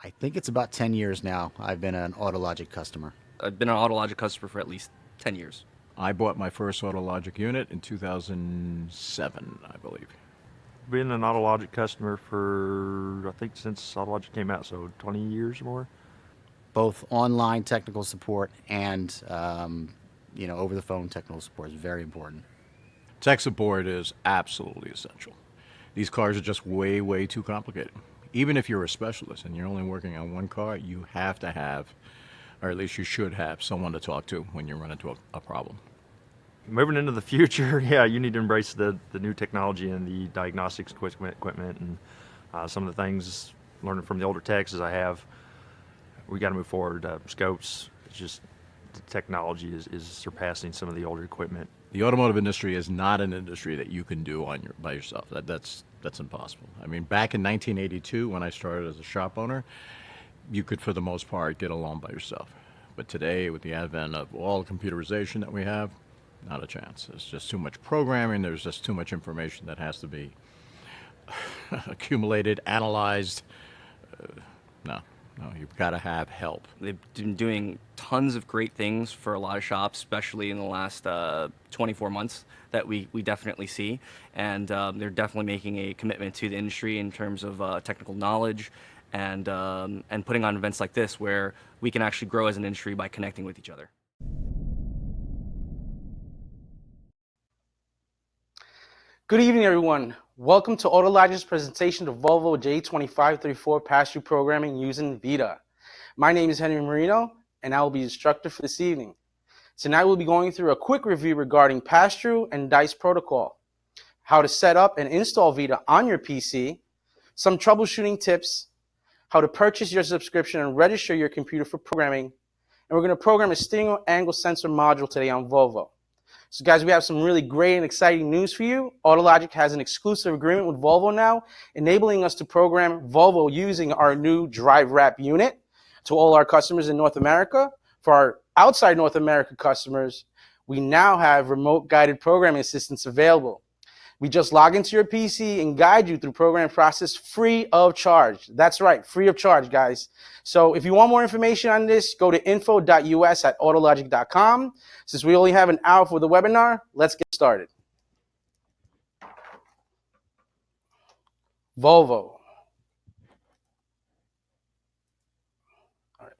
I think it's about 10 years now. I've been an Autologic customer. I've been an Autologic customer for at least 10 years. I bought my first Autologic unit in 2007, I believe. Been an Autologic customer for, I think, since Autologic came out, so 20 years or more. Both online technical support and, over the phone technical support is very important. Tech support is absolutely essential. These cars are just way, way too complicated. Even if you're a specialist and you're only working on one car, you have to have, or at least you should have, someone to talk to when you run into a problem. Moving into the future, yeah, you need to embrace the new technology and the diagnostics equipment and some of the things, learning from the older techs as I have. We got to move forward. Scopes, it's just the technology is surpassing some of the older equipment. The automotive industry is not an industry that you can do by yourself. That's impossible. I mean, back in 1982, when I started as a shop owner, you could, for the most part, get along by yourself. But today, with the advent of all the computerization that we have, not a chance. There's just too much programming. There's just too much information that has to be accumulated, analyzed. No, you've got to have help. They've been doing tons of great things for a lot of shops, especially in the last 24 months that we definitely see. And they're definitely making a commitment to the industry in terms of technical knowledge and putting on events like this where we can actually grow as an industry by connecting with each other. Good evening, everyone. Welcome to Autologic's presentation of Volvo J2534 pass-through programming using VIDA. My name is Henry Marino, and I will be the instructor for this evening. Tonight, we'll be going through a quick review regarding pass-through and DICE protocol, how to set up and install VIDA on your PC, some troubleshooting tips, how to purchase your subscription and register your computer for programming, and we're going to program a steering angle sensor module today on Volvo. So guys, we have some really great and exciting news for you. Autologic has an exclusive agreement with Volvo now, enabling us to program Volvo using our new Drive Wrap unit to all our customers in North America. For our outside North America customers, we now have remote guided programming assistance available. We just log into your PC and guide you through programming process free of charge. That's right, free of charge, guys. So if you want more information on this, go to info.us@autologic.com. Since we only have an hour for the webinar, let's get started. Volvo. All right.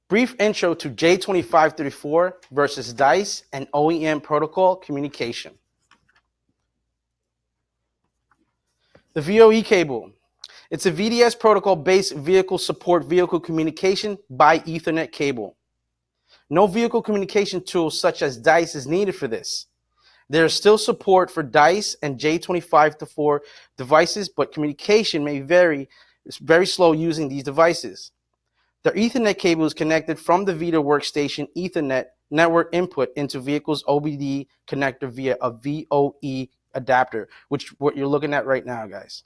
Brief intro to J2534 versus DICE and OEM protocol communication. The VOE cable. It's a VDS protocol-based vehicle support vehicle communication by Ethernet cable. No vehicle communication tool such as DICE is needed for this. There is still support for DICE and J2534 devices, but communication may vary. It's very slow using these devices. The Ethernet cable is connected from the VIDA workstation Ethernet network input into vehicle's OBD connector via a VOE adapter, which what you're looking at right now, guys.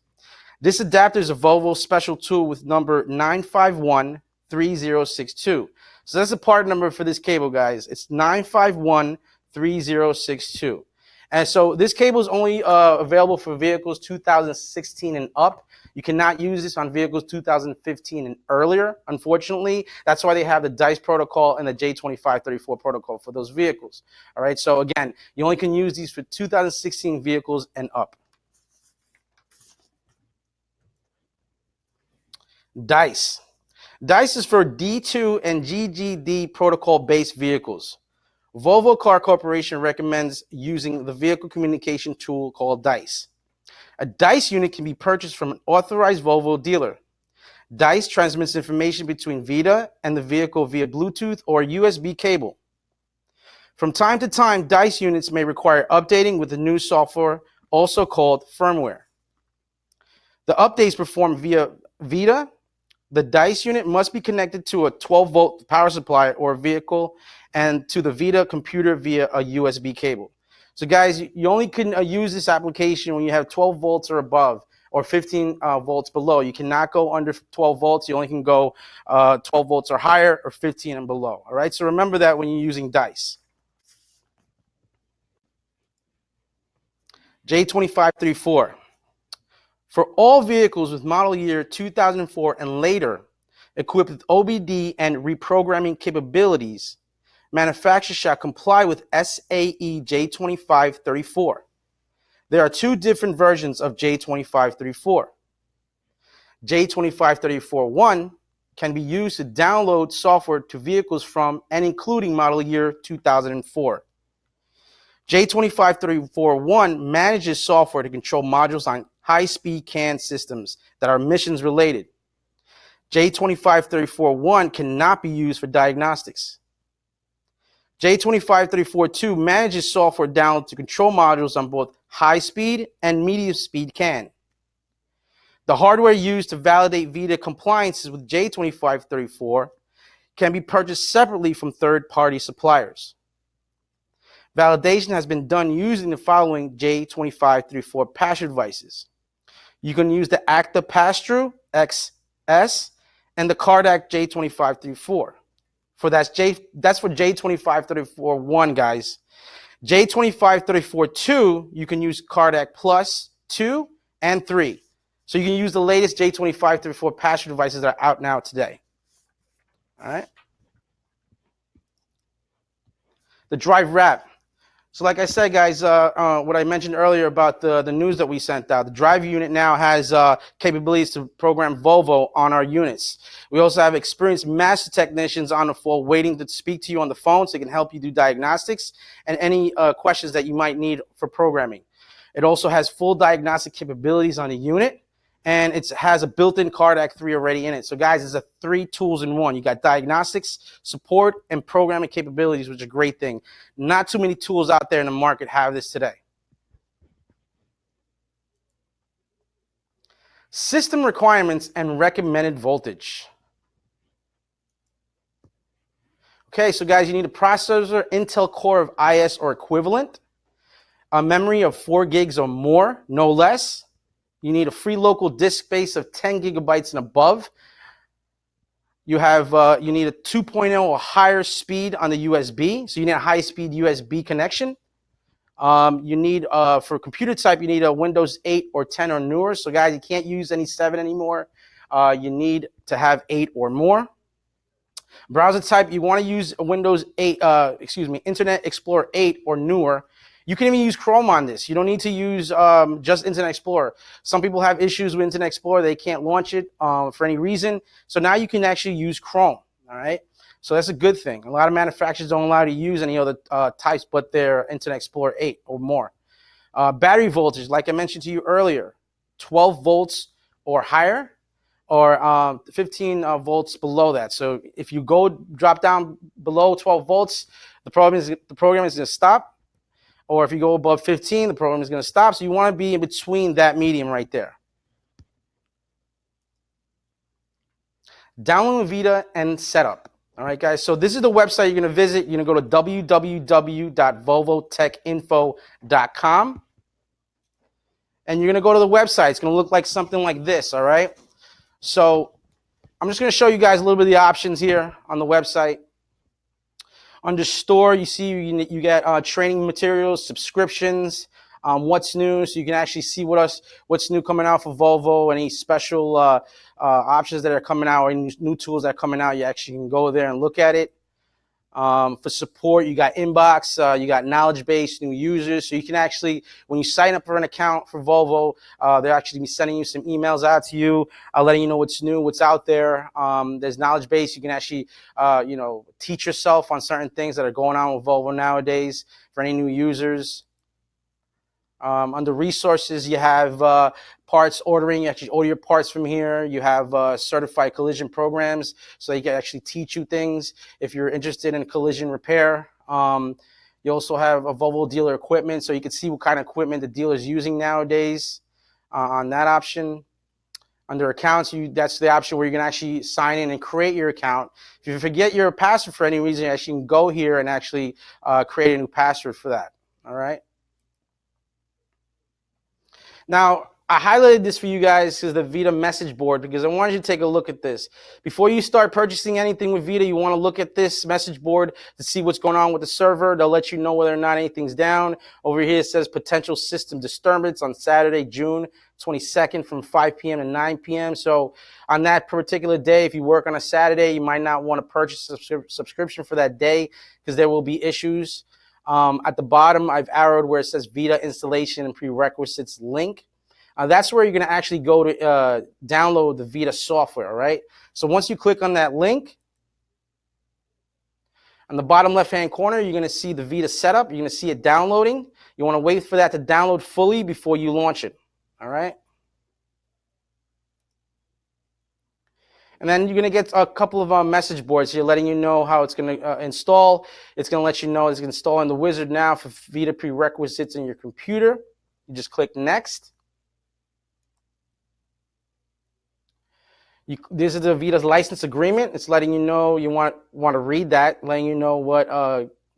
This adapter is a Volvo special tool with number 9513062. So that's the part number for this cable, guys. It's 9513062. And so this cable is only available for vehicles 2016 and up. You cannot use this on vehicles 2015 and earlier, unfortunately. That's why they have the DICE protocol and the J2534 protocol for those vehicles. All right, so again, you only can use these for 2016 vehicles and up. DICE. DICE is for D2 and GGD protocol-based vehicles. Volvo Car Corporation recommends using the vehicle communication tool called DICE. A DICE unit can be purchased from an authorized Volvo dealer. DICE transmits information between VIDA and the vehicle via Bluetooth or USB cable. From time to time, DICE units may require updating with the new software, also called firmware. The updates performed via VIDA. The DICE unit must be connected to a 12-volt power supply or vehicle and to the VIDA computer via a USB cable. So guys, you only can use this application when you have 12 volts or above or 15 volts below. You cannot go under 12 volts. You only can go 12 volts or higher or 15 and below. All right, so remember that when you're using DICE. J2534. For all vehicles with model year 2004 and later, equipped with OBD and reprogramming capabilities, manufacturers shall comply with SAE J2534. There are two different versions of J2534. J2534-1 can be used to download software to vehicles from and including model year 2004. J2534-1 manages software to control modules on high-speed CAN systems that are missions related. J2534-1 cannot be used for diagnostics. J2534-2 manages software download to control modules on both high-speed and medium-speed CAN. The hardware used to validate VIDA compliances with J2534 can be purchased separately from third-party suppliers. Validation has been done using the following J2534 pass-through devices. You can use the ACTA pass-through XS and the CARDAC J2534. That's for J2534-1, guys. J2534-2, you can use CARDAC Plus 2 and 3. So you can use the latest J2534 pass-through devices that are out now today. All right. The drive wrap. So like I said, guys, what I mentioned earlier about the news that we sent out, the drive unit now has capabilities to program Volvo on our units. We also have experienced master technicians on the floor waiting to speak to you on the phone so they can help you do diagnostics and any questions that you might need for programming. It also has full diagnostic capabilities on the unit, and it has a built-in CARDAC 3 already in it. So guys, it's a 3 tools in one. You got diagnostics, support, and programming capabilities, which is a great thing. Not too many tools out there in the market have this today. System requirements and recommended voltage. Okay, so guys, you need a processor, Intel Core of IS or equivalent, a memory of 4 gigs or more, no less. You need a free local disk space of 10 gigabytes and above. You need a 2.0 or higher speed on the USB. So you need a high-speed USB connection. You need, for computer type, you need a Windows 8 or 10 or newer. So guys, you can't use any 7 anymore. You need to have 8 or more. Browser type, you want to use a Windows 8, Internet Explorer 8 or newer. You can even use Chrome on this. You don't need to use just Internet Explorer. Some people have issues with Internet Explorer. They can't launch it for any reason. So now you can actually use Chrome, all right? So that's a good thing. A lot of manufacturers don't allow you to use any other types but their Internet Explorer 8 or more. Battery voltage, like I mentioned to you earlier, 12 volts or higher, or 15 volts below that. So if you drop down below 12 volts, the program is going to stop. Or if you go above 15, the program is going to stop. So you want to be in between that medium right there. Download VIDA and setup. All right, guys. So this is the website you're going to visit. You're going to go to www.volvotechinfo.com. And you're going to go to the website. It's going to look like something like this, all right? So I'm just going to show you guys a little bit of the options here on the website. Under store, you see you get training materials, subscriptions, what's new, so you can actually see what's new coming out for Volvo, any special options that are coming out, or any new tools that are coming out. You actually can go there and look at it. For support, you got inbox, you got knowledge base, new users. So you can actually, when you sign up for an account for Volvo, they'll actually be sending you some emails out to you, letting you know what's new, what's out there. There's knowledge base. You can actually, teach yourself on certain things that are going on with Volvo nowadays for any new users. Under resources, you have parts ordering. You actually order your parts from here. You have certified collision programs, so they can actually teach you things if you're interested in collision repair. You also have a Volvo dealer equipment, so you can see what kind of equipment the dealer is using nowadays on that option. Under accounts, that's the option where you can actually sign in and create your account. If you forget your password for any reason, you actually can go here and actually create a new password for that. All right. Now, I highlighted this for you guys because the VIDA message board, because I wanted you to take a look at this. Before you start purchasing anything with VIDA, you want to look at this message board to see what's going on with the server. They'll let you know whether or not anything's down. Over here it says potential system disturbance on Saturday, June 22nd from 5 p.m. to 9 p.m. So on that particular day, if you work on a Saturday, you might not want to purchase a subscription for that day because there will be issues. At the bottom, I've arrowed where it says VIDA installation and prerequisites link. That's where you're going to actually go to download the VIDA software, all right? So once you click on that link, on the bottom left-hand corner, you're going to see the VIDA setup. You're going to see it downloading. You want to wait for that to download fully before you launch it, all right? And then you're going to get a couple of message boards here letting you know how it's going to install. It's going to let you know it's installing the wizard now for VIDA prerequisites in your computer. You just click Next. This is the VIDA's license agreement. It's letting you know you want to read that, letting you know what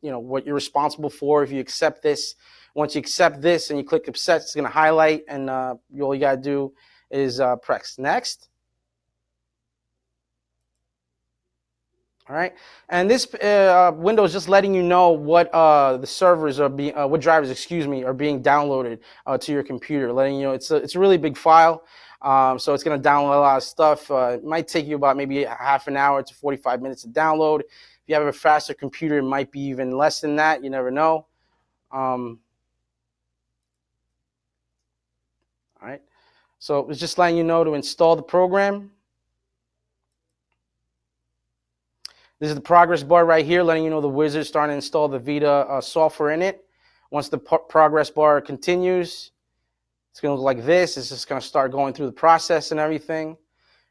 what you're responsible for if you accept this. Once you accept this and you click Accept, it's going to highlight, and all you got to do is press Next. All right, and this window is just letting you know what the servers are being, what drivers, are being downloaded to your computer, letting you know it's a really big file. So it's going to download a lot of stuff. It might take you about maybe half an hour to 45 minutes to download. If you have a faster computer, it might be even less than that. You never know. All right. So it's just letting you know to install the program. This is the progress bar right here, letting you know the wizard is starting to install the VIDA software in it. Once the progress bar continues, it's going to look like this. It's just going to start going through the process and everything.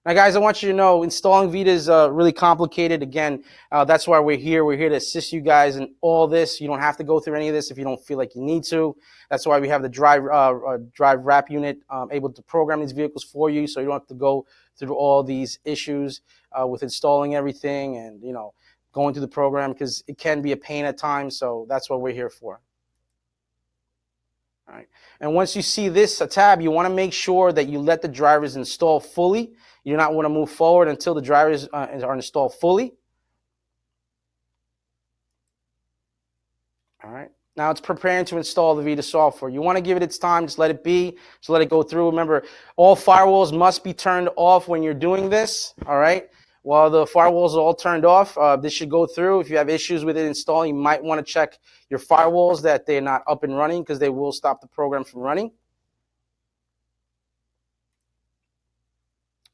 Now, guys, I want you to know installing VIDA is really complicated. Again, that's why we're here. We're here to assist you guys in all this. You don't have to go through any of this if you don't feel like you need to. That's why we have the drive wrap unit able to program these vehicles for you, so you don't have to go through all these issues with installing everything and going through the program, because it can be a pain at times. So that's what we're here for. All right. And once you see this tab, you want to make sure that you let the drivers install fully. You do not want to move forward until the drivers are installed fully. All right. Now it's preparing to install the VIDA software. You want to give it its time. Just let it be. Just let it go through. Remember, all firewalls must be turned off when you're doing this. All right. While the firewalls are all turned off, this should go through. If you have issues with it installing, you might want to check your firewalls that they're not up and running, because they will stop the program from running.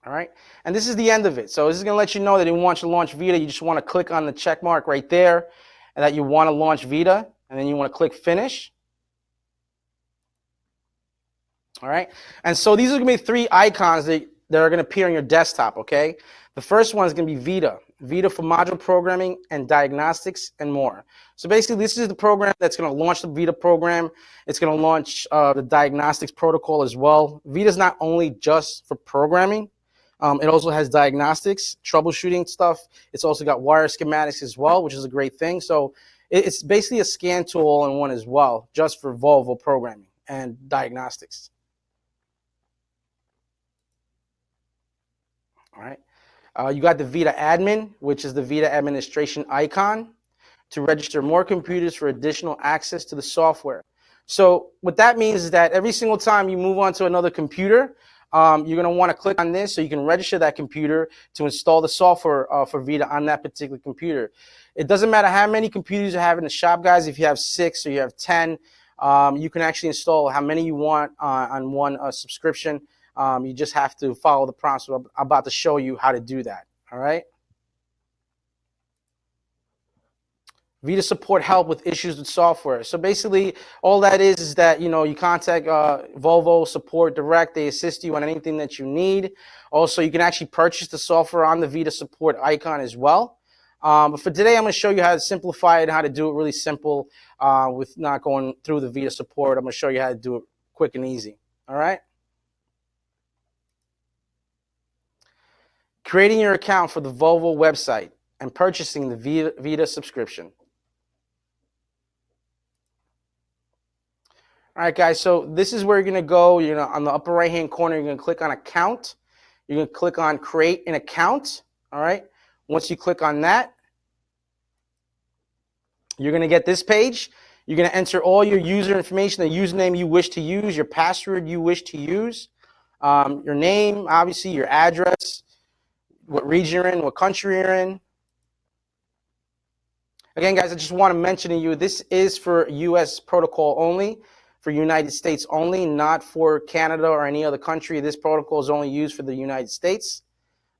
All right, and this is the end of it. So this is going to let you know that you want to launch VIDA. You just want to click on the check mark right there, and that you want to launch VIDA, and then you want to click Finish. All right, and so these are going to be 3 icons that are going to appear on your desktop, okay? The first one is going to be VIDA. VIDA for module programming and diagnostics and more. So basically, this is the program that's going to launch the VIDA program. It's going to launch the diagnostics protocol as well. VIDA is not only just for programming. It also has diagnostics, troubleshooting stuff. It's also got wire schematics as well, which is a great thing. So it's basically a scan tool all-in-one as well, just for Volvo programming and diagnostics. All right. You got the VIDA admin, which is the VIDA administration icon to register more computers for additional access to the software. So what that means is that every single time you move on to another computer, you're going to want to click on this so you can register that computer to install the software for VIDA on that particular computer. It doesn't matter how many computers you have in the shop, guys. If you have 6 or you have 10, you can actually install how many you want on one subscription. You just have to follow the prompts. I'm about to show you how to do that. All right. VIDA support help with issues with software. So basically, all that is that you contact Volvo support direct. They assist you on anything that you need. Also, you can actually purchase the software on the VIDA support icon as well. But for today, I'm going to show you how to simplify it and how to do it really simple with not going through the VIDA support. I'm going to show you how to do it quick and easy. All right. Creating your account for the Volvo website and purchasing the VIDA subscription. All right, guys, so this is where you're going to go. On the upper right-hand corner, you're going to click on Account. You're going to click on Create an Account, all right? Once you click on that, you're going to get this page. You're going to enter all your user information, the username you wish to use, your password you wish to use, your name, obviously, your address, what region you're in, what country you're in. Again, guys, I just want to mention to you, this is for U.S. protocol only, for United States only, not for Canada or any other country. This protocol is only used for the United States.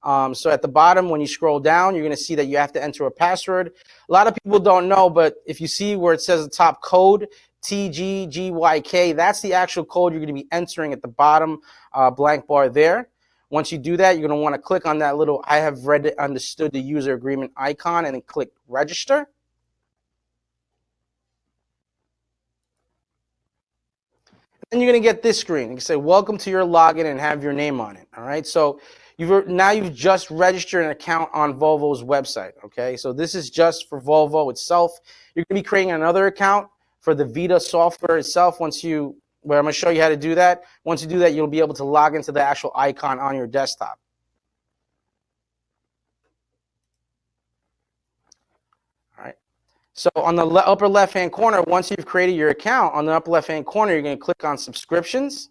So at the bottom, when you scroll down, you're going to see that you have to enter a password. A lot of people don't know, but if you see where it says the top code, TGGYK, that's the actual code you're going to be entering at the bottom blank bar there. Once you do that, you're going to want to click on that little I have read it, understood the user agreement icon, and then click register. And you're going to get this screen. You can say, welcome to your login, and have your name on it. All right. So you've just registered an account on Volvo's website. Okay. So this is just for Volvo itself. You're going to be creating another account for the VIDA software itself. Where I'm going to show you how to do that. Once you do that, you'll be able to log into the actual icon on your desktop. All right. So on the upper left-hand corner, once you've created your account, on the upper left-hand corner, you're going to click on subscriptions.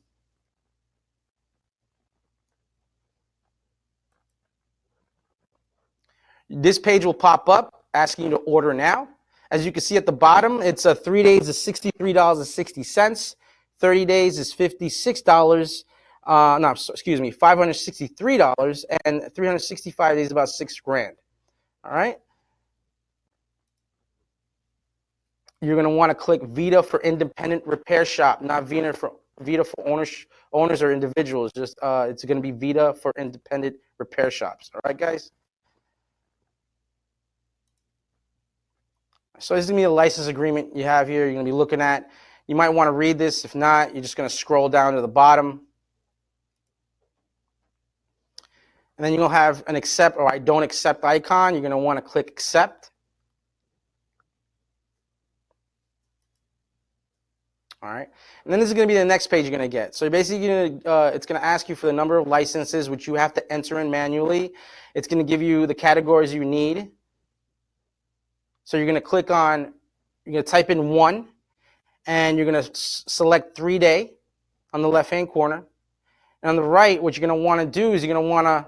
This page will pop up asking you to order now. As you can see at the bottom, it's 3 days is $63.60. 30 days is $56. $563, and 365 days is about $6,000. All right. You're going to want to click VIDA for independent repair shop, not VIDA for owners or individuals. Just it's going to be VIDA for independent repair shops. All right, guys. So this is going to be a license agreement you have here. You're going to be looking at. You might want to read this. If not, you're just going to scroll down to the bottom. And then you're going to have an accept or I don't accept icon. You're going to want to click accept. All right. And then this is going to be the next page you're going to get. So basically, it's going to ask you for the number of licenses, which you have to enter in manually. It's going to give you the categories you need. So you're going to click on, you're going to type in 1, and you're going to select 3-day on the left-hand corner. And on the right, what you're going to want to do is you're going to want to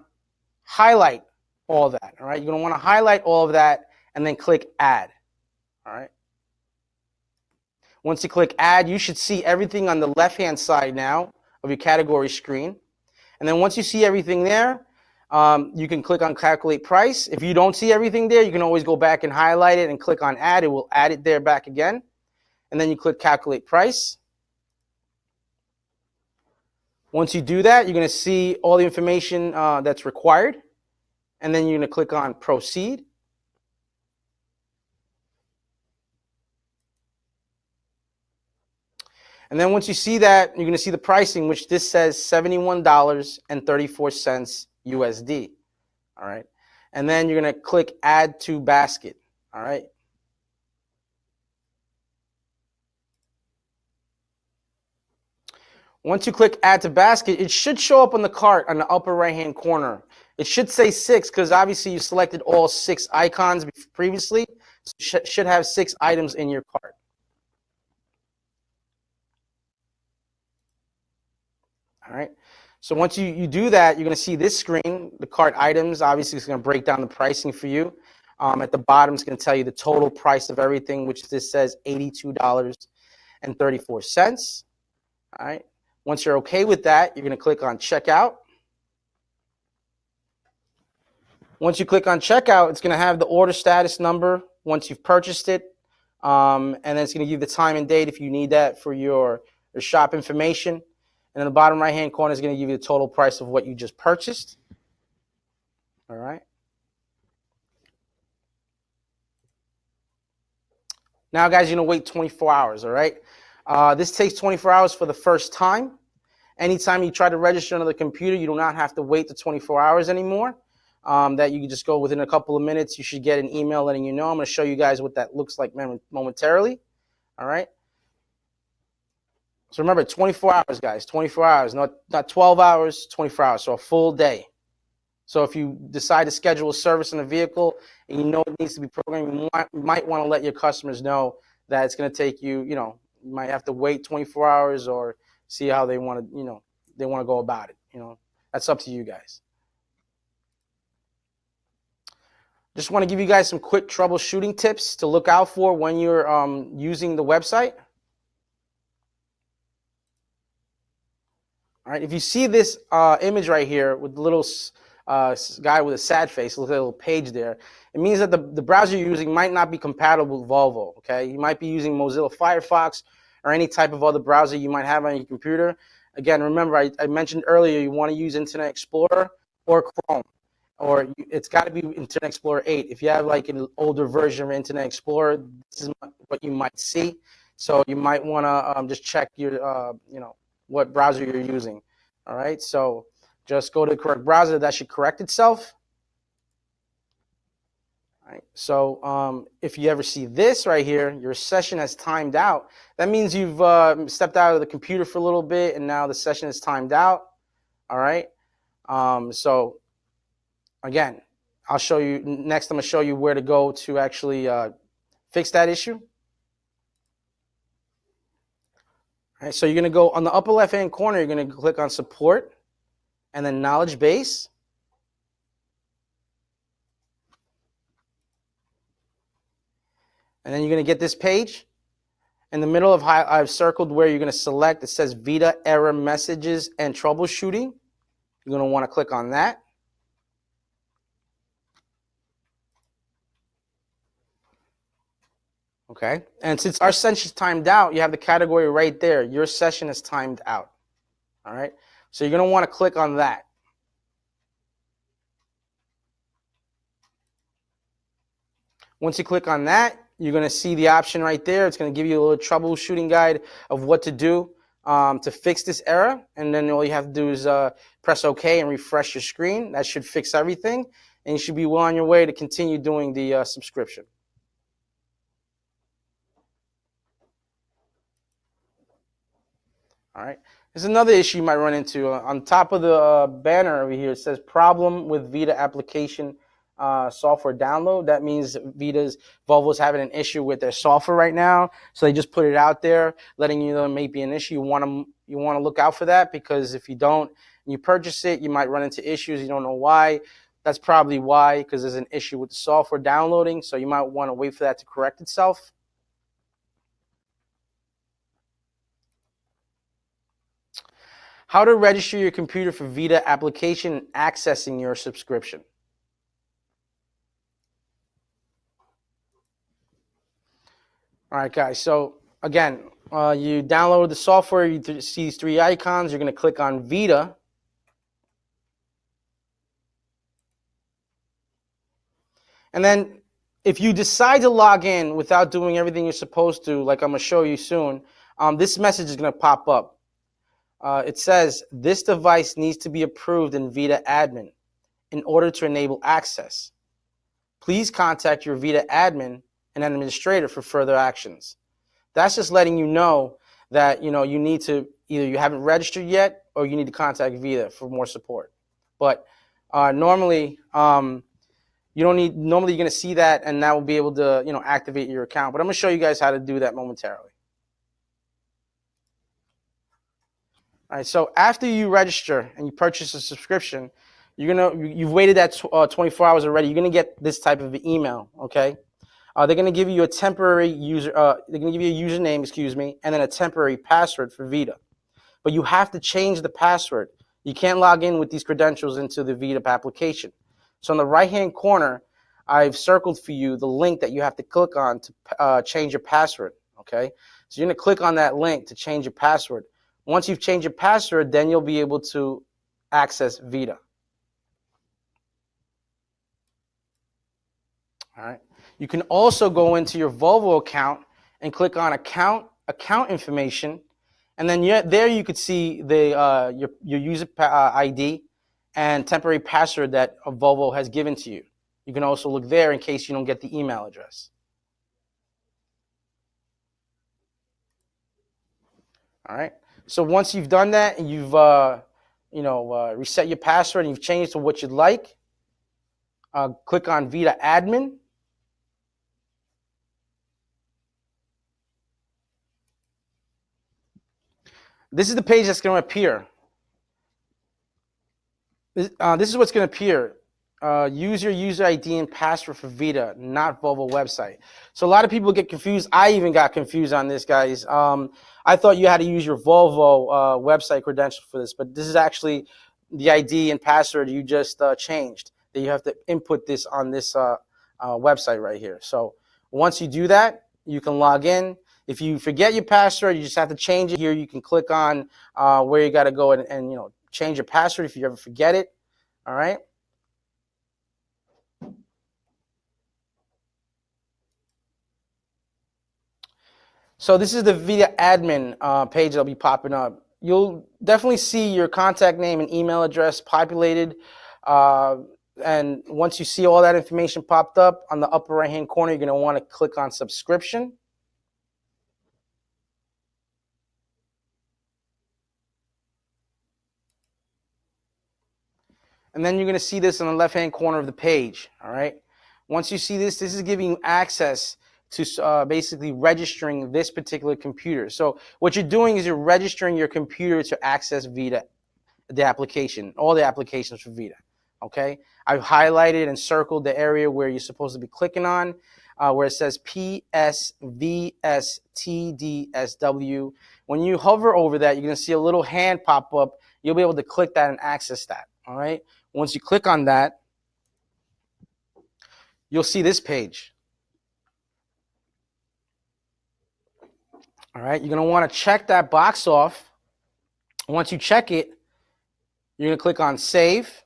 highlight all of that. All right. You're going to want to highlight all of that and then click add. All right. Once you click add, you should see everything on the left-hand side now of your category screen. And then once you see everything there, you can click on calculate price. If you don't see everything there, you can always go back and highlight it and click on add. It will add it there back again. And then you click calculate price. Once you do that, you're going to see all the information that's required. And then you're going to click on proceed. And then once you see that, you're going to see the pricing, which this says $71.34 USD. All right. And then you're going to click add to basket. All right. Once you click add to basket, it should show up on the cart on the upper right-hand corner. It should say 6 because obviously you selected all 6 icons previously. So you should have 6 items in your cart. All right. So once you do that, you're going to see this screen, the cart items. Obviously, it's going to break down the pricing for you. At the bottom, it's going to tell you the total price of everything, which this says $82.34. All right. Once you're okay with that, you're going to click on checkout. Once you click on checkout, it's going to have the order status number once you've purchased it. And then it's going to give you the time and date if you need that for your shop information. And in the bottom right-hand corner is going to give you the total price of what you just purchased. All right. Now, guys, you're going to wait 24 hours, all right? This takes 24 hours for the first time. Anytime you try to register on the computer, you do not have to wait the 24 hours anymore. That you can just go within a couple of minutes. You should get an email letting you know. I'm going to show you guys what that looks like momentarily. All right. So remember, 24 hours, guys, 24 hours, not 12 hours, 24 hours, so a full day. So if you decide to schedule a service in a vehicle and you know it needs to be programmed, you might want to let your customers know that it's going to take you, you might have to wait 24 hours or see how they want to, they want to go about it. That's up to you guys. Just want to give you guys some quick troubleshooting tips to look out for when you're using the website. All right, if you see this image right here with the little guy with a sad face, look at a little page there, it means that the browser you're using might not be compatible with Volvo, okay? You might be using Mozilla Firefox or any type of other browser you might have on your computer. Again, remember, I mentioned earlier you want to use Internet Explorer or Chrome, or it's got to be Internet Explorer 8. If you have like an older version of Internet Explorer, this is what you might see. So you might want to just check your, what browser you're using. All right, so just go to the correct browser. That should correct itself. All right, so if you ever see this right here, your session has timed out. That means you've stepped out of the computer for a little bit, and now the session is timed out. All right, so again, I'll show you next. I'm going to show you where to go to actually fix that issue. All right, so you're going to go on the upper left-hand corner. You're going to click on Support, and then Knowledge Base. And then you're going to get this page. In the middle of I've circled where you're going to select. It says VIDA Error Messages and Troubleshooting. You're going to want to click on that. Okay, and since our session is timed out, you have the category right there. Your session is timed out. All right, so you're going to want to click on that. Once you click on that, you're going to see the option right there. It's going to give you a little troubleshooting guide of what to do to fix this error. And then all you have to do is press OK and refresh your screen. That should fix everything. And you should be well on your way to continue doing the subscription. All right. There's another issue you might run into. On top of the banner over here, it says problem with VIDA application software download. That means Volvo's having an issue with their software right now. So they just put it out there, letting you know it may be an issue. You want to look out for that, because if you don't and you purchase it, you might run into issues. You don't know why. That's probably why, because there's an issue with the software downloading. So you might want to wait for that to correct itself. How to register your computer for VIDA application and accessing your subscription. All right, guys. So again, you download the software. You see these three icons. You're going to click on VIDA. And then if you decide to log in without doing everything you're supposed to, like I'm going to show you soon, this message is going to pop up. It says, this device needs to be approved in VIDA admin in order to enable access. Please contact your VIDA admin and administrator for further actions. That's just letting you know that you need to either you haven't registered yet or you need to contact VIDA for more support. But normally you don't need. Normally you're going to see that, and that will be able to activate your account. But I'm going to show you guys how to do that momentarily. All right, so after you register and you purchase a subscription, you've waited that 24 hours already. You're gonna get this type of email. Okay, they're gonna give you a temporary user. They're gonna give you a username, and then a temporary password for VIDA. But you have to change the password. You can't log in with these credentials into the VIDA application. So in the right-hand corner, I've circled for you the link that you have to click on to change your password. Okay, so you're gonna click on that link to change your password. Once you've changed your password, then you'll be able to access VIDA. All right. You can also go into your Volvo account and click on account information, and then there you could see your user ID and temporary password that Volvo has given to you. You can also look there in case you don't get the email address. All right. So once you've done that and you've reset your password and you've changed to what you'd like, click on VIDA admin. This is the page that's going to appear. This is what's going to appear. Use your user ID and password for VIDA, not Volvo website. So a lot of people get confused. I even got confused on this, guys. I thought you had to use your Volvo website credential for this, but this is actually the ID and password you just changed. That you have to input this on this website right here. So once you do that, you can log in. If you forget your password, you just have to change it here. You can click on where you got to go and change your password if you ever forget it. All right. So this is the VIDA admin page that'll be popping up. You'll definitely see your contact name and email address populated. And once you see all that information popped up on the upper right-hand corner, you're going to want to click on subscription. And then you're going to see this on the left-hand corner of the page. All right. Once you see this, this is giving you access to basically registering this particular computer. So what you're doing is you're registering your computer to access VIDA, the application, all the applications for VIDA. Okay, I've highlighted and circled the area where you're supposed to be clicking on, where it says PSVSTDSW. When you hover over that, you're going to see a little hand pop up. You'll be able to click that and access that. All right. Once you click on that, you'll see this page. All right, you're going to want to check that box off. Once you check it, you're going to click on Save.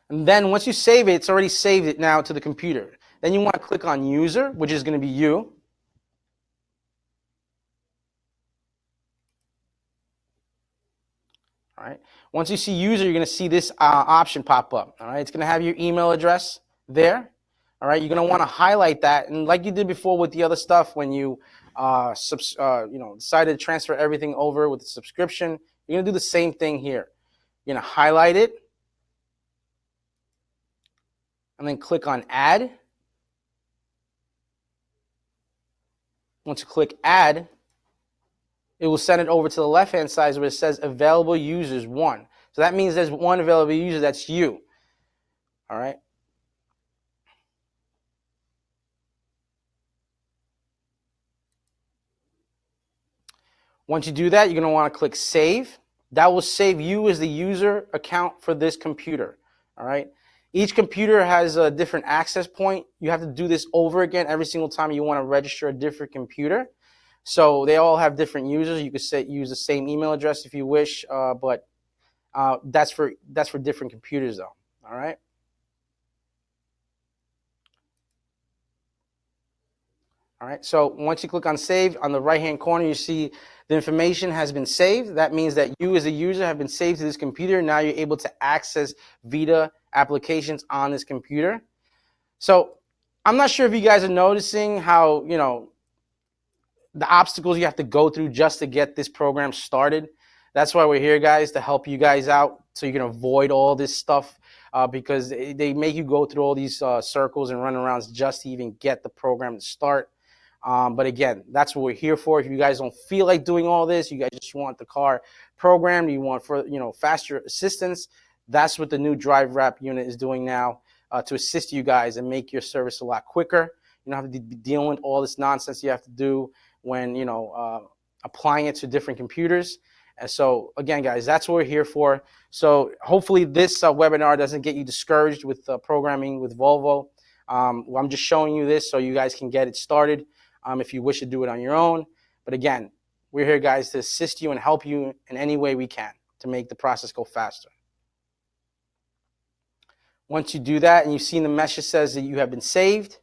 And then once you save it, it's already saved it now to the computer. Then you want to click on User, which is going to be you. All right. Once you see User, you're going to see this option pop up. All right, it's going to have your email address there. All right, you're going to want to highlight that, and like you did before with the other stuff, when you decided to transfer everything over with the subscription, you're going to do the same thing here. You're going to highlight it, and then click on Add. Once you click Add, it will send it over to the left-hand side where it says Available Users 1. So that means there's one available user, that's you. All right. Once you do that, you're going to want to click Save. That will save you as the user account for this computer. All right. Each computer has a different access point. You have to do this over again every single time you want to register a different computer. So they all have different users. You could use the same email address if you wish, but that's for different computers though. All right. All right, so once you click on Save, on the right-hand corner, you see the information has been saved. That means that you as a user have been saved to this computer. Now you're able to access VIDA applications on this computer. So I'm not sure if you guys are noticing how, the obstacles you have to go through just to get this program started. That's why we're here, guys, to help you guys out so you can avoid all this stuff because they make you go through all these circles and runarounds just to even get the program to start. But again, that's what we're here for. If you guys don't feel like doing all this, you guys just want the car programmed, you want faster assistance, that's what the new Drive Wrap unit is doing now to assist you guys and make your service a lot quicker. You don't have to be dealing with all this nonsense you have to do when applying it to different computers. And so again, guys, that's what we're here for. So hopefully this webinar doesn't get you discouraged with programming with Volvo. I'm just showing you this so you guys can get it started if you wish to do it on your own. But again, we're here, guys, to assist you and help you in any way we can to make the process go faster. Once you do that and you've seen the message says that you have been saved,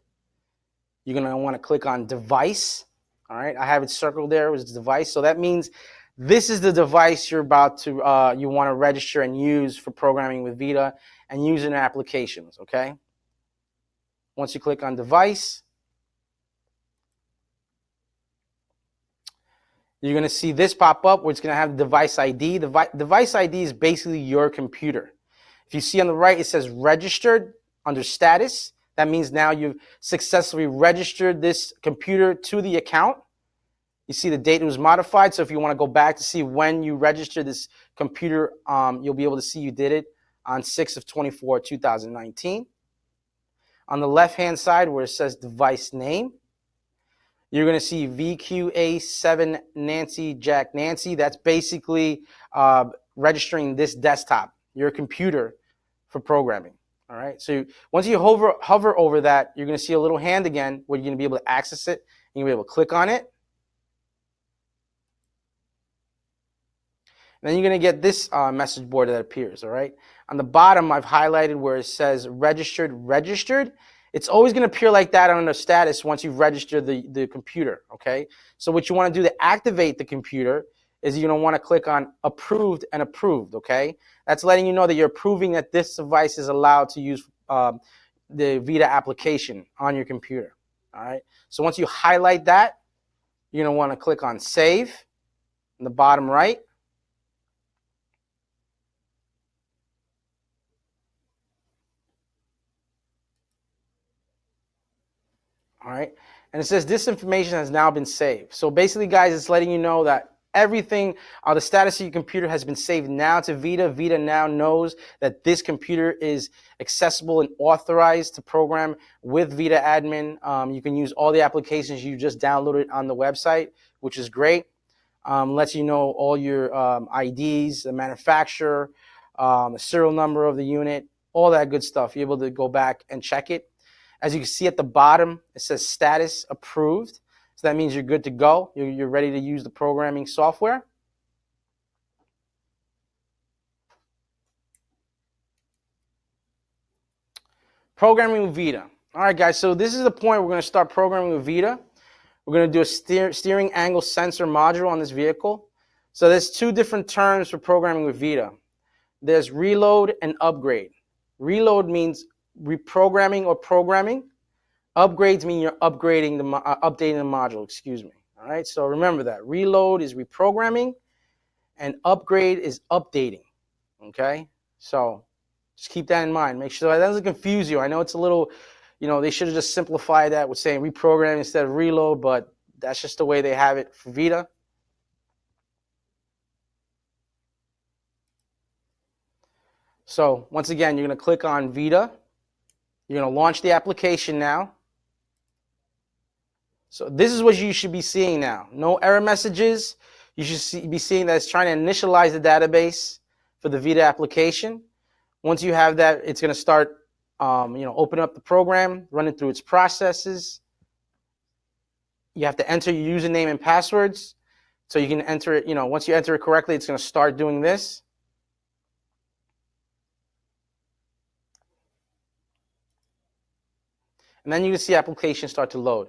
you're going to want to click on Device. All right, I have it circled there as Device. So that means this is the device you're about to, you want to register and use for programming with VIDA and using applications, okay? Once you click on Device, you're going to see this pop up where it's going to have device ID. The device ID is basically your computer. If you see on the right, it says registered under status. That means now you've successfully registered this computer to the account. You see the date it was modified. So if you want to go back to see when you registered this computer, you'll be able to see you did it on 6/24/2019. On the left-hand side where it says device name, you're going to see VQA7 Nancy Jack Nancy. That's basically registering this desktop, your computer, for programming. All right. So once you hover over that, you're going to see a little hand again where you're going to be able to access it. You're going to be able to click on it. And then you're going to get this message board that appears. All right. On the bottom, I've highlighted where it says registered. It's always going to appear like that under status once you've registered the computer. Okay. So what you want to do to activate the computer is you're going to want to click on approved and approved. Okay. That's letting you know that you're approving that this device is allowed to use the VIDA application on your computer. All right. So once you highlight that, you're going to want to click on save in the bottom right. All right, and it says this information has now been saved. So basically, guys, it's letting you know that everything, the status of your computer has been saved now to VIDA. VIDA now knows that this computer is accessible and authorized to program with VIDA admin. You can use all the applications you just downloaded on the website, which is great. Lets you know all your IDs, the manufacturer, the serial number of the unit, all that good stuff. You're able to go back and check it. As you can see at the bottom, it says status approved. So that means you're good to go. You're ready to use the programming software. Programming with VIDA. All right, guys, so this is the point we're going to start programming with VIDA. We're going to do a steering angle sensor module on this vehicle. So there's two different terms for programming with VIDA. There's reload and upgrade. Reload means reprogramming or programming. Upgrades mean you're updating the module, excuse me. All right, so remember that. Reload is reprogramming and upgrade is updating. Okay, so just keep that in mind. Make sure that doesn't confuse you. I know it's a little, they should have just simplified that with saying reprogram instead of reload, but that's just the way they have it for VIDA. So once again, you're going to click on VIDA. You're going to launch the application now. So this is what you should be seeing now. No error messages. You should be seeing that it's trying to initialize the database for the VIDA application. Once you have that, it's going to start, open up the program, running through its processes. You have to enter your username and passwords. So you can enter it, once you enter it correctly, it's going to start doing this. And then you can see application start to load.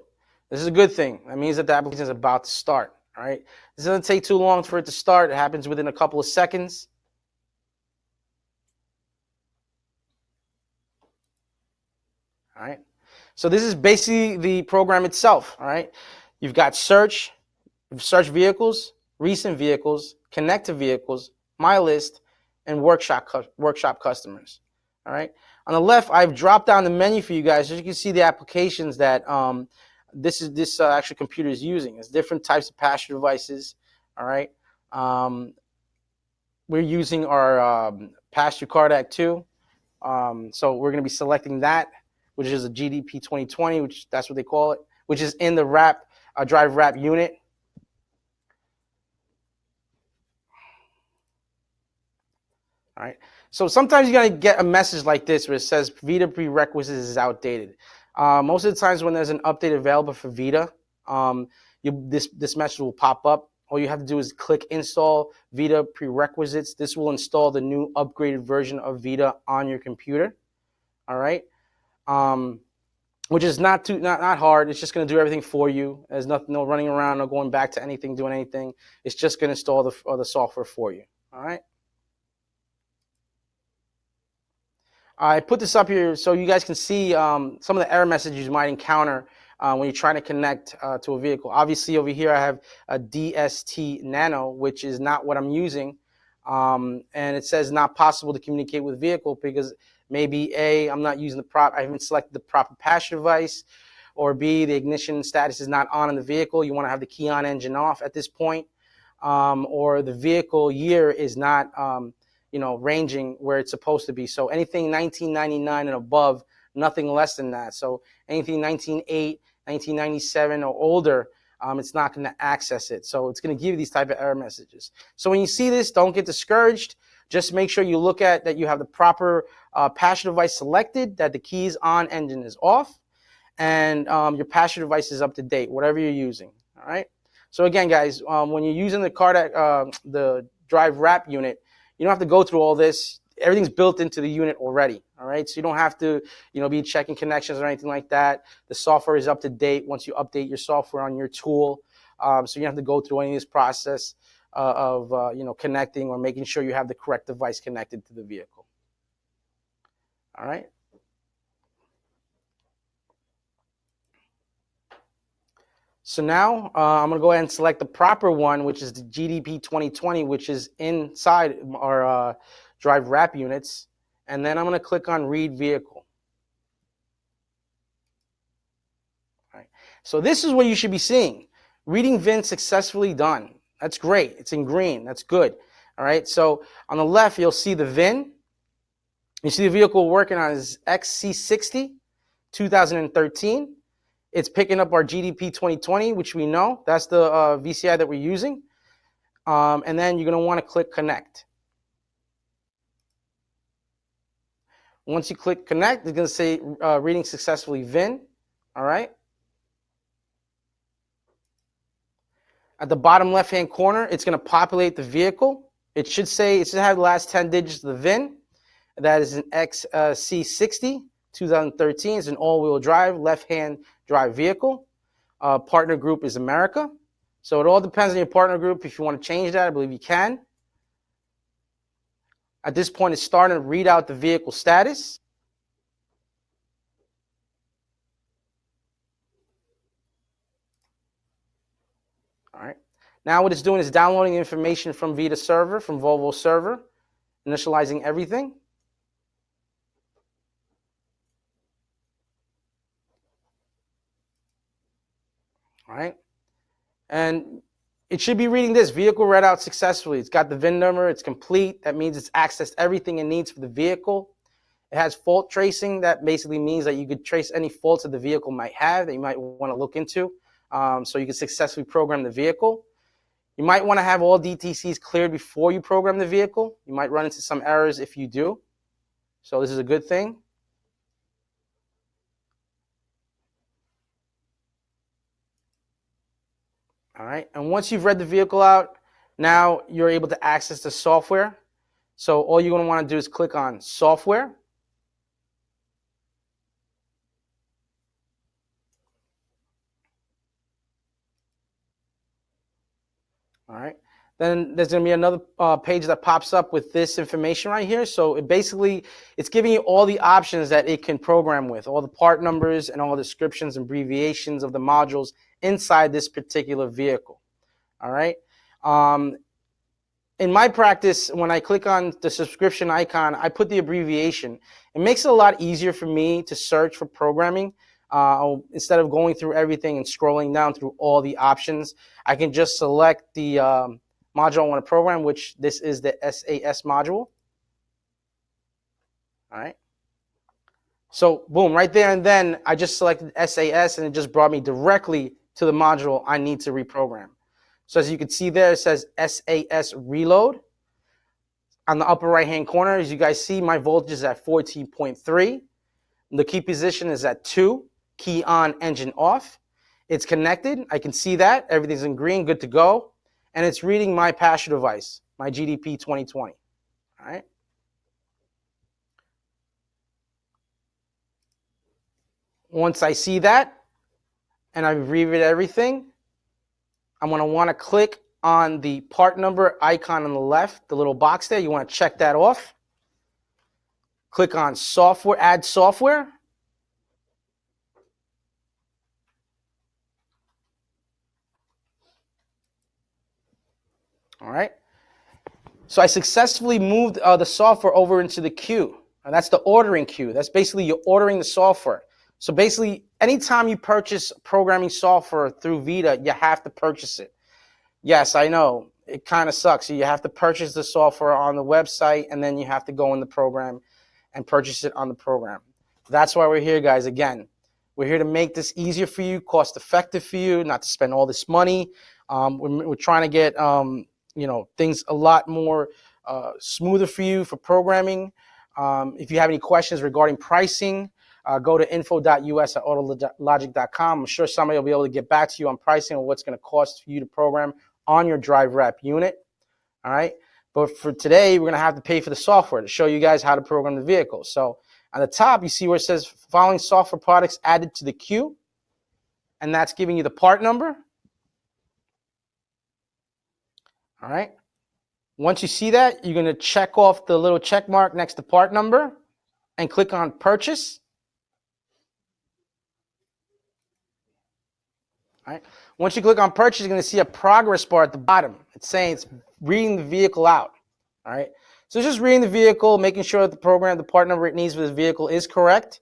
This is a good thing. That means that the application is about to start. All right. This doesn't take too long for it to start. It happens within a couple of seconds. All right. So this is basically the program itself. All right. You've got search vehicles, recent vehicles, connect to vehicles, my list, and workshop customers. All right. On the left, I've dropped down the menu for you guys so you can see the applications that this actual computer is using. It's different types of passenger devices. All right. We're using our passenger card act 2. So we're going to be selecting that, which is a GDP 2020, which that's what they call it, which is in the drive wrap unit. All right. So sometimes you're going to get a message like this where it says VIDA prerequisites is outdated. Most of the times when there's an update available for VIDA, this message will pop up. All you have to do is click install VIDA prerequisites. This will install the new upgraded version of VIDA on your computer. All right. Which is not hard. It's just going to do everything for you. There's no running around, no going back to anything, doing anything. It's just going to install the software for you. All right. I put this up here so you guys can see some of the error messages you might encounter when you're trying to connect to a vehicle. Obviously, over here I have a DST Nano, which is not what I'm using. And it says not possible to communicate with vehicle because maybe A, I'm not using I haven't selected the proper passenger device, or B, the ignition status is not on in the vehicle. You want to have the key on, engine off at this point, or the vehicle year is not, ranging where it's supposed to be. So anything 1999 and above, nothing less than that. So anything 1908, 1997 or older, it's not going to access it. So it's going to give you these type of error messages. So when you see this, don't get discouraged. Just make sure you look at that you have the proper passenger device selected, that the key is on, engine is off, and your passenger device is up to date, whatever you're using. All right. So again, guys, when you're using the drive wrap unit, you don't have to go through all this. Everything's built into the unit already. All right. So you don't have to, be checking connections or anything like that. The software is up to date once you update your software on your tool. So you don't have to go through any of this process of connecting or making sure you have the correct device connected to the vehicle. All right. So now I'm going to go ahead and select the proper one, which is the GDP 2020, which is inside our drive wrap units. And then I'm going to click on Read Vehicle. All right. So this is what you should be seeing. Reading VIN successfully done. That's great. It's in green. That's good. All right. So on the left, you'll see the VIN. You see the vehicle we're working on is XC60 2013. It's picking up our GDP 2020, which we know. That's the VCI that we're using. And then you're going to want to click Connect. Once you click Connect, it's going to say reading successfully VIN. All right. At the bottom left-hand corner, it's going to populate the vehicle. It should have the last 10 digits of the VIN. That is an XC60 2013. It's an all-wheel drive, left-hand drive vehicle. Partner group is America. So it all depends on your partner group. If you want to change that, I believe you can. At this point, it's starting to read out the vehicle status. All right. Now what it's doing is downloading information from VIDA server, from Volvo server, initializing everything. All right. And it should be reading this vehicle read out successfully. It's got the VIN number. It's complete. That means it's accessed everything it needs for the vehicle. It has fault tracing. That basically means that you could trace any faults that the vehicle might have that you might want to look into, so you can successfully program the vehicle. You might want to have all DTCs cleared before you program the vehicle. You might run into some errors if you do. So this is a good thing. All right, and once you've read the vehicle out, now you're able to access the software. So all you're going to want to do is click on Software. All right, then there's going to be another page that pops up with this information right here. So it's giving you all the options that it can program with, all the part numbers and all the descriptions and abbreviations of the modules inside this particular vehicle. All right. In my practice, when I click on the subscription icon, I put the abbreviation. It makes it a lot easier for me to search for programming. Instead of going through everything and scrolling down through all the options, I can just select the module I want to program, which this is the SAS module. All right. So boom, right there and then I just selected SAS and it just brought me directly to the module I need to reprogram. So as you can see there, it says SAS reload. On the upper right hand corner, as you guys see, my voltage is at 14.3. The key position is at 2. Key on, engine off. It's connected. I can see that. Everything's in green, good to go. And it's reading my passenger device, my GDP 2020. All right. Once I see that, and I've reviewed everything, I'm going to want to click on the part number icon on the left, the little box there. You want to check that off. Click on Software, Add Software. All right. So I successfully moved the software over into the queue. And that's the ordering queue. That's basically you're ordering the software. So basically, anytime you purchase programming software through VIDA, you have to purchase it. Yes, I know. It kind of sucks. You have to purchase the software on the website, and then you have to go in the program and purchase it on the program. That's why we're here, guys. Again, we're here to make this easier for you, cost effective for you, not to spend all this money. We're trying to get things a lot more smoother for you for programming. If you have any questions regarding pricing, go to info.us@autologic.com. I'm sure somebody will be able to get back to you on pricing and what's going to cost for you to program on your drive wrap unit. All right. But for today, we're going to have to pay for the software to show you guys how to program the vehicle. So on the top, you see where it says following software products added to the queue. And that's giving you the part number. All right. Once you see that, you're going to check off the little check mark next to part number and click on purchase. All right. Once you click on purchase, you're going to see a progress bar at the bottom. It's saying it's reading the vehicle out. All right. So it's just reading the vehicle, making sure that the program, the part number it needs for this vehicle is correct.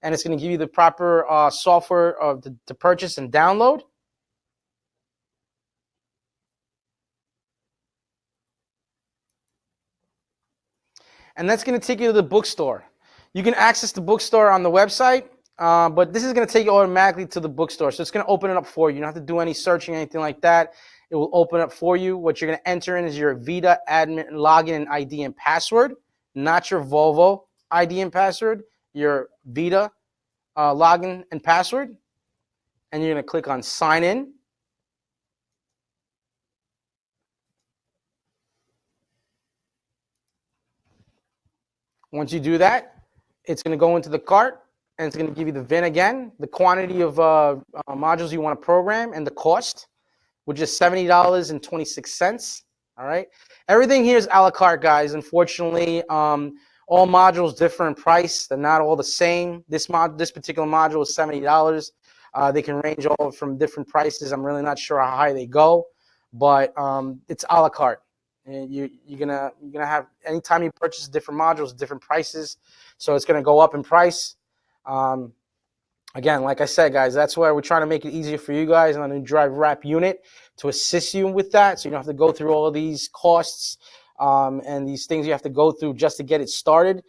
And it's going to give you the proper software to purchase and download. And that's going to take you to the bookstore. You can access the bookstore on the website, but this is going to take you automatically to the bookstore. So it's going to open it up for you. You don't have to do any searching or anything like that. It will open up for you. What you're going to enter in is your VIDA admin login and ID and password, not your Volvo ID and password, your VIDA login and password. And you're going to click on sign in. Once you do that, it's going to go into the cart, and it's going to give you the VIN again, the quantity of modules you want to program, and the cost, which is $70.26. All right. Everything here is a la carte, guys. Unfortunately, all modules differ in price. They're not all the same. This particular module is $70. They can range all from different prices. I'm really not sure how high they go, but it's a la carte. And you're gonna have, anytime you purchase different modules, different prices, so it's gonna go up in price. Again, like I said, guys, that's why we're trying to make it easier for you guys on the drive wrap unit to assist you with that, so you don't have to go through all of these costs and these things you have to go through just to get it started.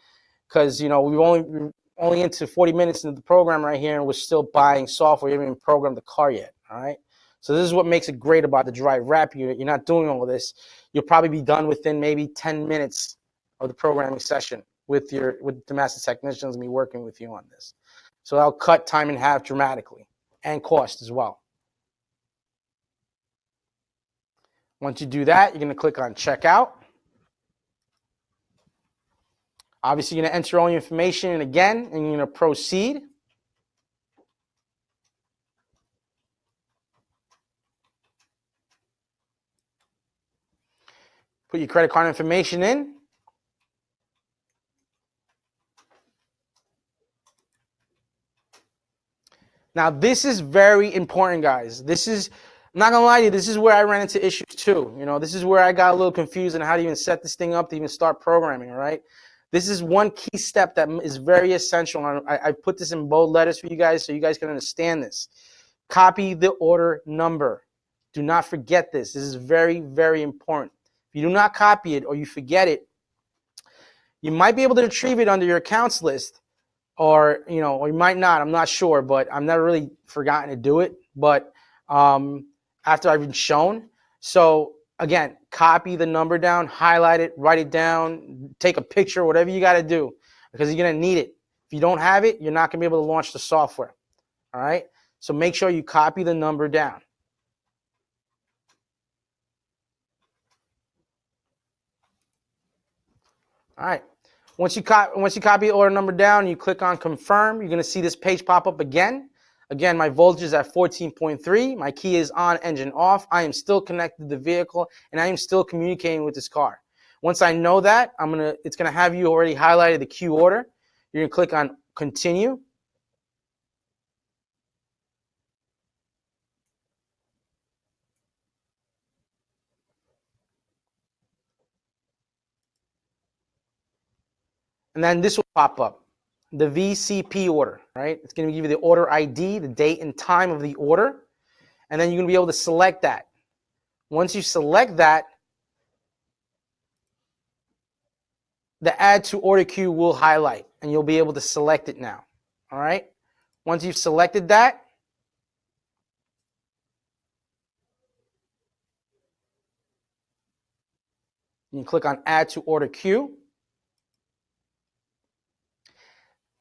Because we're only into 40 minutes into the program right here, and we're still buying software. We haven't even programmed the car yet. All right. So this is what makes it great about the drive wrap unit. You're not doing all of this. You'll probably be done within maybe 10 minutes of the programming session with the master technicians and me working with you on this. So that'll cut time in half dramatically and cost as well. Once you do that, you're going to click on checkout. Obviously, you're going to enter all your information in again, and you're going to proceed. Put your credit card information in. Now, this is very important, guys. I'm not going to lie to you, this is where I ran into issues too. This is where I got a little confused on how to even set this thing up to even start programming, all right? This is one key step that is very essential. I put this in bold letters for you guys so you guys can understand this. Copy the order number. Do not forget this. This is very, very important. If you do not copy it or you forget it, you might be able to retrieve it under your accounts list, or you might not. I'm not sure, but I've never really forgotten to do it. But after I've been shown, so again, copy the number down, highlight it, write it down, take a picture, whatever you got to do, because you're gonna need it. If you don't have it, you're not gonna be able to launch the software. All right. So make sure you copy the number down. All right. Once you copy the order number down, you click on confirm. You're going to see this page pop up again. Again, my voltage is at 14.3. My key is on, engine off. I am still connected to the vehicle, and I am still communicating with this car. Once I know that, it's going to have you already highlighted the queue order. You're going to click on continue. And then this will pop up, the VCP order, right? It's going to give you the order ID, the date and time of the order, and then you're going to be able to select that. Once you select that, the add to order queue will highlight, and you'll be able to select it now, all right? Once you've selected that, you can click on add to order queue.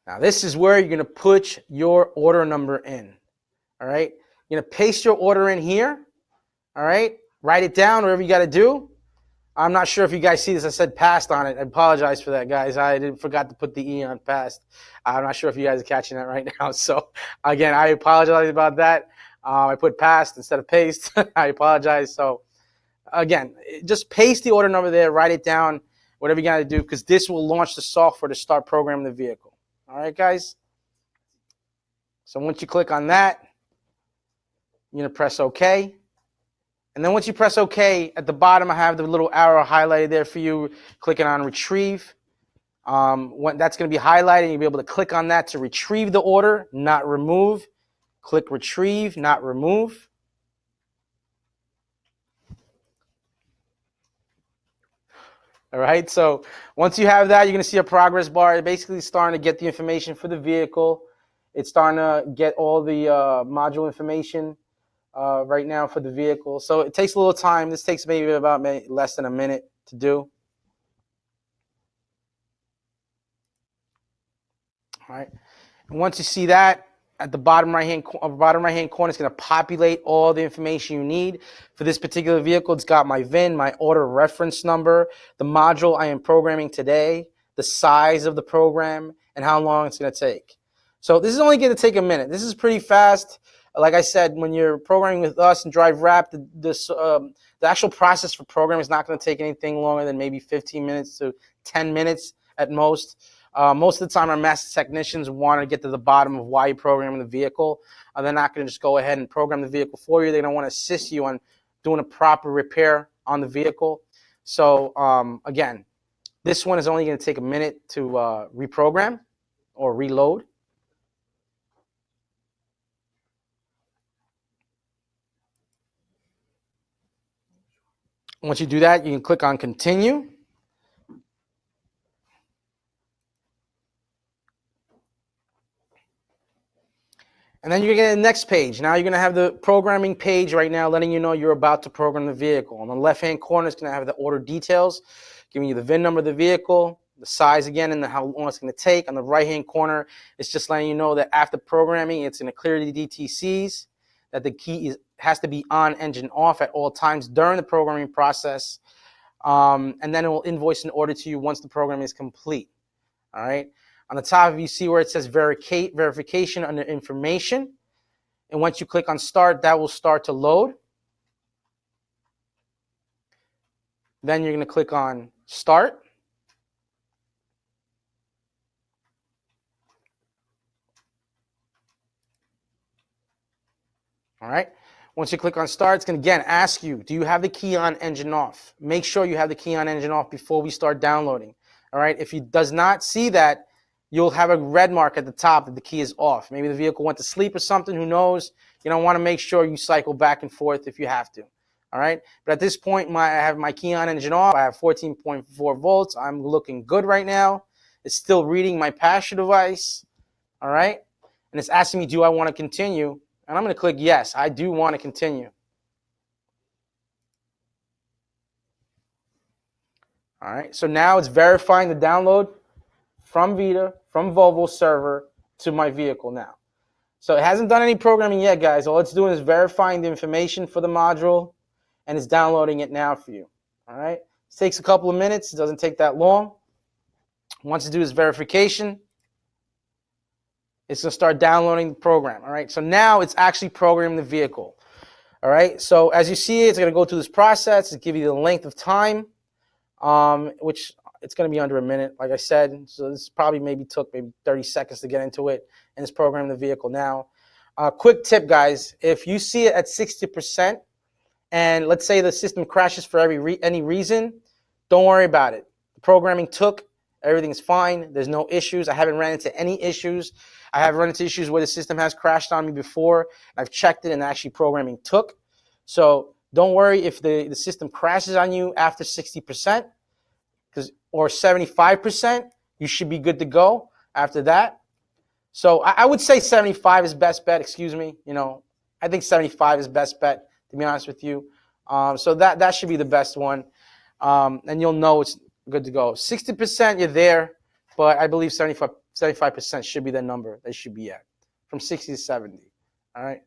Now this is where you're going to put your order number in, all right? You're going to paste your order in here, all right? Write it down, whatever you got to do. I'm not sure if you guys see this. I said past on it. I apologize for that, guys. I forgot to put the E on past. I'm not sure if you guys are catching that right now. So, again, I apologize about that. I put past instead of paste. I apologize. So, again, just paste the order number there. Write it down, whatever you got to do, because this will launch the software to start programming the vehicle. All right, guys? So, once you click on that, you're going to press OK. And then once you press OK, at the bottom I have the little arrow highlighted there for you, clicking on retrieve. That's going to be highlighted. You'll be able to click on that to retrieve the order, not remove. Click retrieve, not remove. All right, so once you have that, you're going to see a progress bar. It's basically starting to get the information for the vehicle. It's starting to get all the module information right now for the vehicle. So it takes a little time. This takes maybe about less than a minute to do. All right. And once you see that, at the bottom right hand corner, it's going to populate all the information you need. For this particular vehicle, it's got my VIN, my order reference number, the module I am programming today, the size of the program, and how long it's going to take. So this is only going to take a minute. This is pretty fast. Like I said, when you're programming with us and Drive Wrap, the actual process for programming is not going to take anything longer than maybe 15 minutes to 10 minutes at most. Most of the time, our master technicians want to get to the bottom of why you're programming the vehicle. They're not going to just go ahead and program the vehicle for you. They're going to want to assist you on doing a proper repair on the vehicle. So, again, this one is only going to take a minute to reprogram or reload. Once you do that, you can click on continue. And then you're going to get the next page. Now you're going to have the programming page right now letting you know you're about to program the vehicle. On the left-hand corner, it's going to have the order details, giving you the VIN number of the vehicle, the size again, and how long it's going to take. On the right-hand corner, it's just letting you know that after programming, it's going to clear the DTCs, that the key has to be on, engine off at all times during the programming process, and then it will invoice an order to you once the program is complete. All right. On the top, you see where it says verification under information. And once you click on start, that will start to load. Then you're going to click on start. All right. Once you click on start, it's going to again ask you, do you have the key on, engine off? Make sure you have the key on, engine off before we start downloading. All right. If it does not see that, you'll have a red mark at the top that the key is off. Maybe the vehicle went to sleep or something, who knows? You don't want to make sure you cycle back and forth if you have to. All right. But at this point, I have my key on, engine off. I have 14.4 volts. I'm looking good right now. It's still reading my pasture device. All right. And it's asking me, do I want to continue? And I'm going to click yes. I do want to continue. All right. So now it's verifying the download from VIDA, from Volvo server to my vehicle now. So it hasn't done any programming yet, guys. All it's doing is verifying the information for the module, and it's downloading it now for you. All right. It takes a couple of minutes. It doesn't take that long. Once it does verification, it's going to start downloading the program. All right. So now it's actually programming the vehicle. All right. So as you see, it's going to go through this process. It's give you the length of time, which it's going to be under a minute, like I said. So this probably took 30 seconds to get into it, and it's programming the vehicle now. Quick tip, guys. If you see it at 60%, and let's say the system crashes for any reason, don't worry about it. The programming took Everything's fine. There's no issues. I haven't ran into any issues. I have run into issues where the system has crashed on me before. I've checked it and actually programming took. So don't worry if the system crashes on you after 60% or 75%. You should be good to go after that. So I would say 75 is best bet. Excuse me. I think 75 is best bet, to be honest with you. So that should be the best one. And you'll know it's good to go. 60% you're there, but I believe 75% should be the number they should be at, from 60 to 70. All right.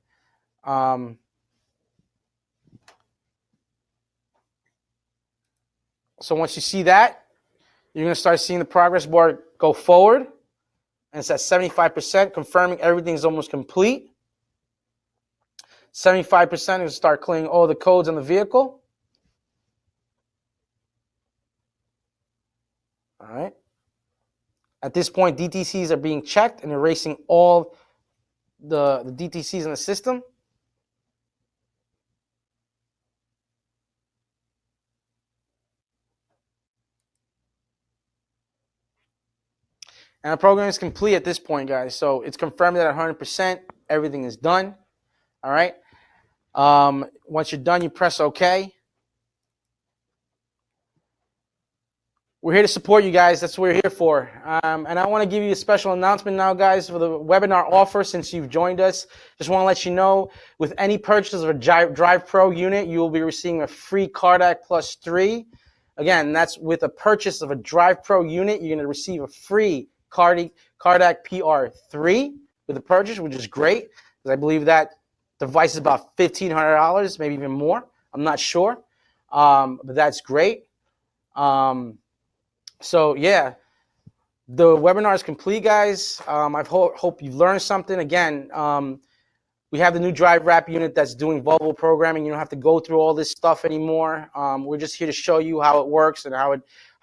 So once you see that, you're going to start seeing the progress bar go forward. And it's at 75%, confirming everything's almost complete. 75% is start clearing all the codes on the vehicle. All right. At this point, DTCs are being checked and erasing all the DTCs in the system. And the program is complete at this point, guys. So it's confirmed that at 100%, everything is done. All right. Once you're done, you press OK. We're here to support you guys. That's what we're here for. And I want to give you a special announcement now, guys, for the webinar offer since you've joined us. Just want to let you know, with any purchase of a Drive Pro unit, you will be receiving a free Cardac Plus 3. Again, that's with a purchase of a Drive Pro unit, you're going to receive a free Cardac PR3 with a purchase, which is great, because I believe that device is about $1,500, maybe even more. I'm not sure, but that's great. So yeah, the webinar is complete, guys. I hope you've learned something. Again, we have the new Drive Wrap unit that's doing Volvo programming. You don't have to go through all this stuff anymore. We're just here to show you how it works and how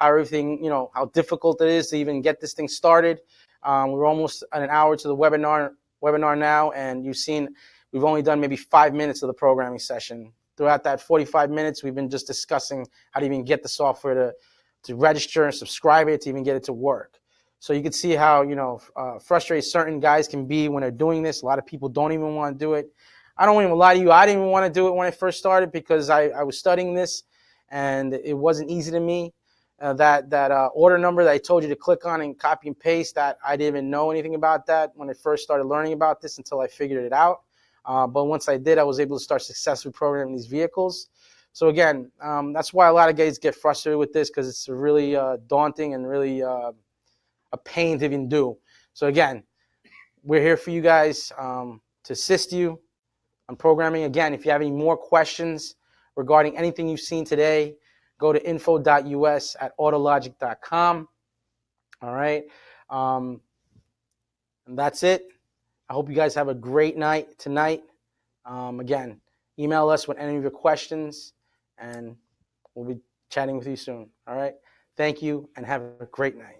everything, how difficult it is to even get this thing started. We're almost at an hour to the webinar now, and you've seen we've only done maybe 5 minutes of the programming session. Throughout that 45 minutes, we've been just discussing how to even get the software to register and subscribe it, to even get it to work. So you can see how, frustrated certain guys can be when they're doing this. A lot of people don't even want to do it. I don't even lie to you. I didn't even want to do it when I first started because I was studying this and it wasn't easy to me. That order number that I told you to click on and copy and paste, that I didn't even know anything about that when I first started learning about this until I figured it out. But once I did, I was able to start successfully programming these vehicles. So again, that's why a lot of guys get frustrated with this, because it's really daunting and really a pain to even do. So again, we're here for you guys to assist you on programming. Again, if you have any more questions regarding anything you've seen today, go to info.us@autologic.com. All right. And that's it. I hope you guys have a great night tonight. Again, email us with any of your questions, and we'll be chatting with you soon. All right. Thank you, and have a great night.